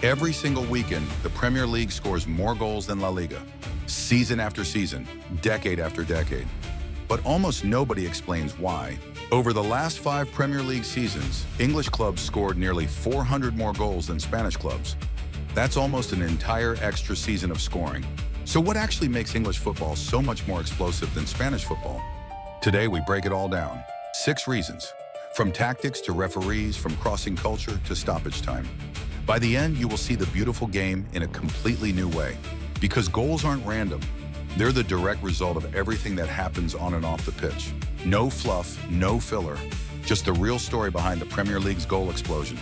Every single weekend, the Premier League scores more goals than La Liga, season after season, decade after decade. But almost nobody explains why. Over the last 5 Premier League seasons, English clubs scored nearly 400 more goals than Spanish clubs. That's almost an entire extra season of scoring. So what actually makes English football so much more explosive than Spanish football? Today, we break it all down. 6 reasons. From tactics to referees, from crossing culture to stoppage time. By the end, you will see the beautiful game in a completely new way. Because goals aren't random. They're the direct result of everything that happens on and off the pitch. No fluff, no filler. Just the real story behind the Premier League's goal explosion.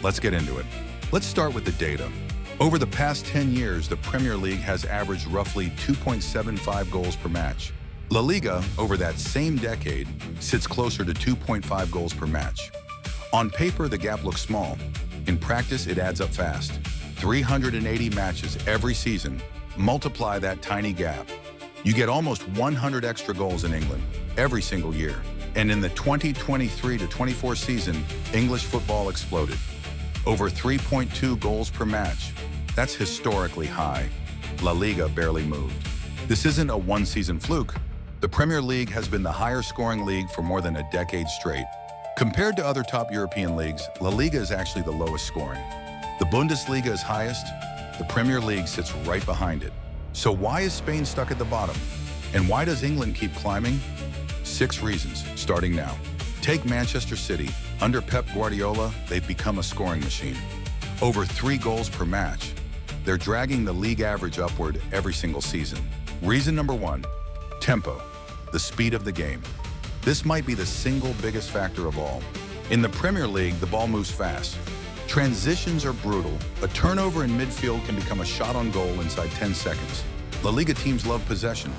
Let's get into it. Let's start with the data. Over the past 10 years, the Premier League has averaged roughly 2.75 goals per match. La Liga, over that same decade, sits closer to 2.5 goals per match. On paper, the gap looks small. In practice, it adds up fast. 380 matches every season. Multiply that tiny gap. You get almost 100 extra goals in England every single year. And in the 2023-24 season, English football exploded. Over 3.2 goals per match. That's historically high. La Liga barely moved. This isn't a one-season fluke. The Premier League has been the higher-scoring league for more than a decade straight. Compared to other top European leagues, La Liga is actually the lowest scoring. The Bundesliga is highest. The Premier League sits right behind it. So why is Spain stuck at the bottom? And why does England keep climbing? 6 reasons, starting now. Take Manchester City. Under Pep Guardiola, they've become a scoring machine. Over 3 goals per match. They're dragging the league average upward every single season. Reason number 1, tempo, the speed of the game. This might be the single biggest factor of all. In the Premier League, the ball moves fast. Transitions are brutal. A turnover in midfield can become a shot on goal inside 10 seconds. La Liga teams love possession.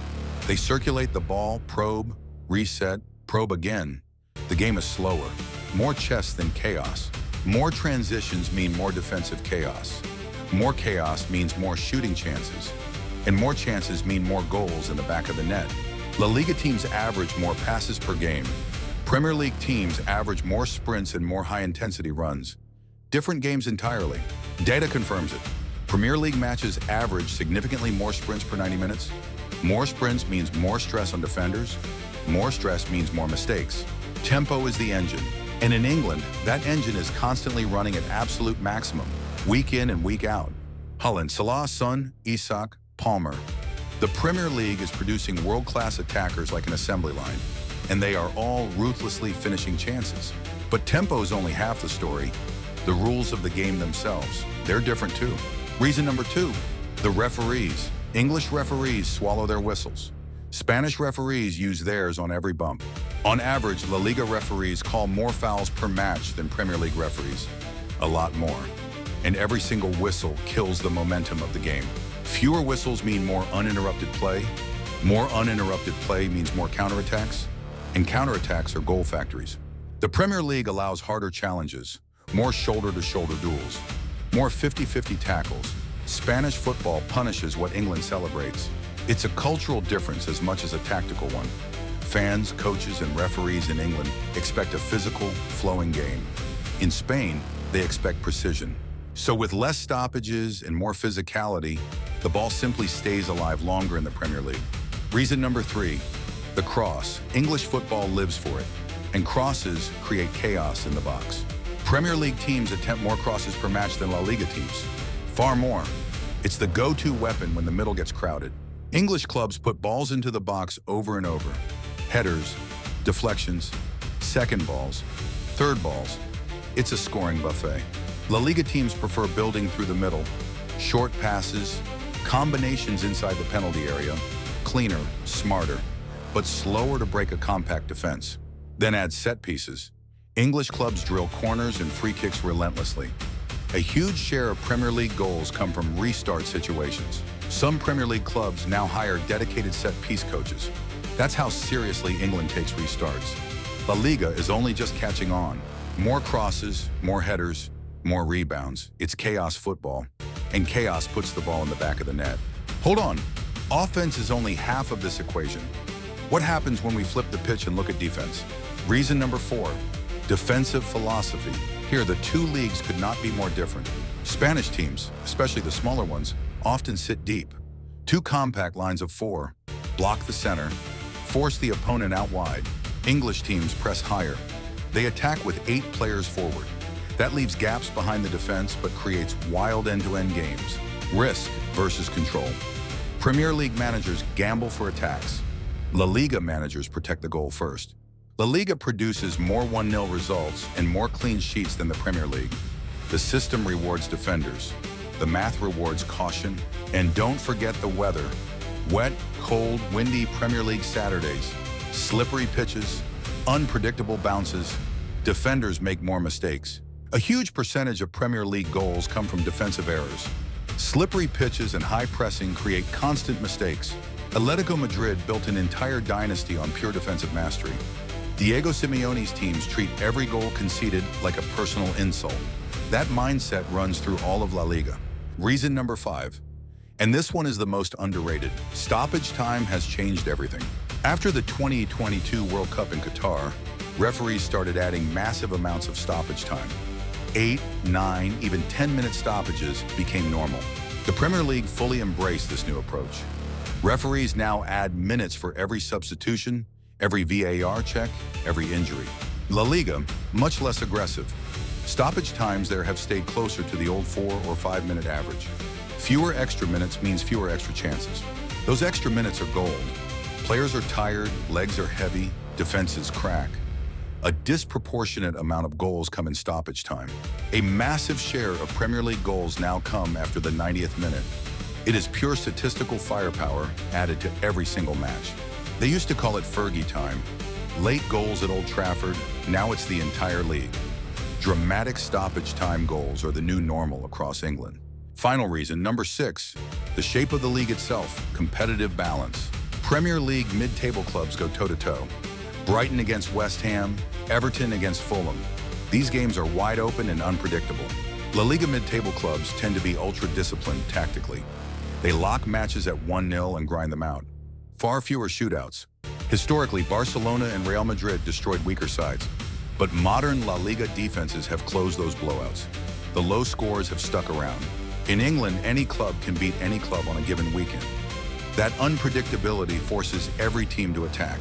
They circulate the ball, probe, reset, probe again. The game is slower, more chess than chaos. More transitions mean more defensive chaos. More chaos means more shooting chances. And more chances mean more goals in the back of the net. La Liga teams average more passes per game. Premier League teams average more sprints and more high-intensity runs. Different games entirely. Data confirms it. Premier League matches average significantly more sprints per 90 minutes. More sprints means more stress on defenders. More stress means more mistakes. Tempo is the engine. And in England, that engine is constantly running at absolute maximum, week in and week out. Haaland, Salah, Son, Isak, Palmer. The Premier League is producing world-class attackers like an assembly line, and they are all ruthlessly finishing chances. But tempo is only half the story. The rules of the game themselves, they're different too. Reason number 2, the referees. English referees swallow their whistles. Spanish referees use theirs on every bump. On average, La Liga referees call more fouls per match than Premier League referees. A lot more. And every single whistle kills the momentum of the game. Fewer whistles mean more uninterrupted play. More uninterrupted play means more counterattacks. And counterattacks are goal factories. The Premier League allows harder challenges, more shoulder-to-shoulder duels, more 50-50 tackles. Spanish football punishes what England celebrates. It's a cultural difference as much as a tactical one. Fans, coaches, and referees in England expect a physical, flowing game. In Spain, they expect precision. So with less stoppages and more physicality, the ball simply stays alive longer in the Premier League. Reason number 3, the cross. English football lives for it, and crosses create chaos in the box. Premier League teams attempt more crosses per match than La Liga teams. Far more. It's the go-to weapon when the middle gets crowded. English clubs put balls into the box over and over. Headers, deflections, second balls, third balls. It's a scoring buffet. La Liga teams prefer building through the middle, short passes, combinations inside the penalty area, cleaner, smarter, but slower to break a compact defense. Then add set pieces. English clubs drill corners and free kicks relentlessly. A huge share of Premier League goals come from restart situations. Some Premier League clubs now hire dedicated set-piece coaches. That's how seriously England takes restarts. La Liga is only just catching on. More crosses, more headers, more rebounds. It's chaos football, and chaos puts the ball in the back of the net. Hold on, offense is only half of this equation. What happens when we flip the pitch and look at defense? Reason number 4, defensive philosophy. Here, the 2 leagues could not be more different. Spanish teams, especially the smaller ones, often sit deep. Two compact lines of four block the center, force the opponent out wide. English teams press higher. They attack with 8 players forward. That leaves gaps behind the defense but creates wild end-to-end games. Risk versus control. Premier League managers gamble for attacks. La Liga managers protect the goal first. La Liga produces more 1-0 results and more clean sheets than the Premier League. The system rewards defenders. The math rewards caution. And don't forget the weather. Wet, cold, windy Premier League Saturdays. Slippery pitches, unpredictable bounces. Defenders make more mistakes. A huge percentage of Premier League goals come from defensive errors. Slippery pitches and high pressing create constant mistakes. Atletico Madrid built an entire dynasty on pure defensive mastery. Diego Simeone's teams treat every goal conceded like a personal insult. That mindset runs through all of La Liga. Reason number 5. And this one is the most underrated. Stoppage time has changed everything. After the 2022 World Cup in Qatar, referees started adding massive amounts of stoppage time. 8, 9, even 10-minute stoppages became normal. The Premier League fully embraced this new approach. Referees now add minutes for every substitution, every VAR check, every injury. La Liga, much less aggressive. Stoppage times there have stayed closer to the old 4 or 5-minute average. Fewer extra minutes means fewer extra chances. Those extra minutes are gold. Players are tired, legs are heavy, defenses crack. A disproportionate amount of goals come in stoppage time. A massive share of Premier League goals now come after the 90th minute. It is pure statistical firepower added to every single match. They used to call it Fergie time. Late goals at Old Trafford, now it's the entire league. Dramatic stoppage time goals are the new normal across England. Final reason, number 6, the shape of the league itself, competitive balance. Premier League mid-table clubs go toe-to-toe. Brighton against West Ham, Everton against Fulham. These games are wide open and unpredictable. La Liga mid-table clubs tend to be ultra-disciplined tactically. They lock matches at 1-0 and grind them out. Far fewer shootouts. Historically, Barcelona and Real Madrid destroyed weaker sides, but modern La Liga defenses have closed those blowouts. The low scores have stuck around. In England, any club can beat any club on a given weekend. That unpredictability forces every team to attack.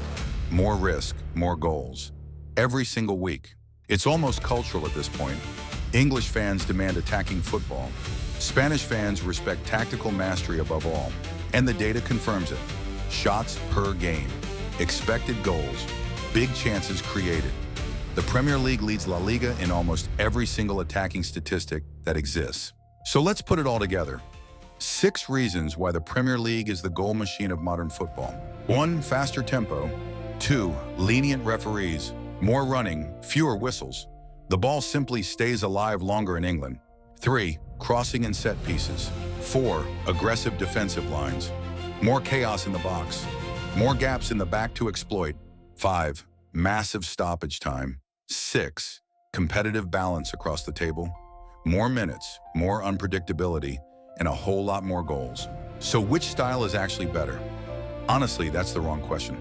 More risk, more goals. Every single week. It's almost cultural at this point. English fans demand attacking football. Spanish fans respect tactical mastery above all. And the data confirms it. Shots per game. Expected goals. Big chances created. The Premier League leads La Liga in almost every single attacking statistic that exists. So let's put it all together. 6 reasons why the Premier League is the goal machine of modern football. 1, faster tempo. 2, lenient referees. More running, fewer whistles. The ball simply stays alive longer in England. 3, crossing and set pieces. 4, aggressive defensive lines. More chaos in the box. More gaps in the back to exploit. 5, massive stoppage time. 6, competitive balance across the table. More minutes, more unpredictability, and a whole lot more goals. So which style is actually better? Honestly, that's the wrong question.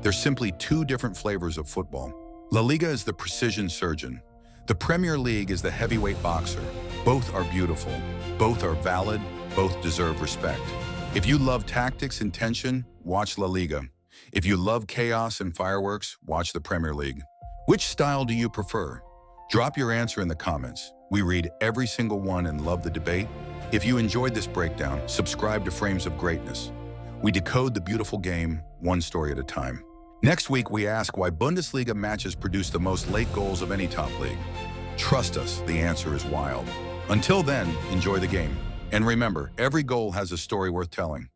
There's simply 2 different flavors of football. La Liga is the precision surgeon. The Premier League is the heavyweight boxer. Both are beautiful. Both are valid. Both deserve respect. If you love tactics and tension, watch La Liga. If you love chaos and fireworks, watch the Premier League. Which style do you prefer? Drop your answer in the comments. We read every single one and love the debate. If you enjoyed this breakdown, subscribe to Frames of Greatness. We decode the beautiful game, one story at a time. Next week, we ask why Bundesliga matches produce the most late goals of any top league. Trust us, the answer is wild. Until then, enjoy the game. And remember, every goal has a story worth telling.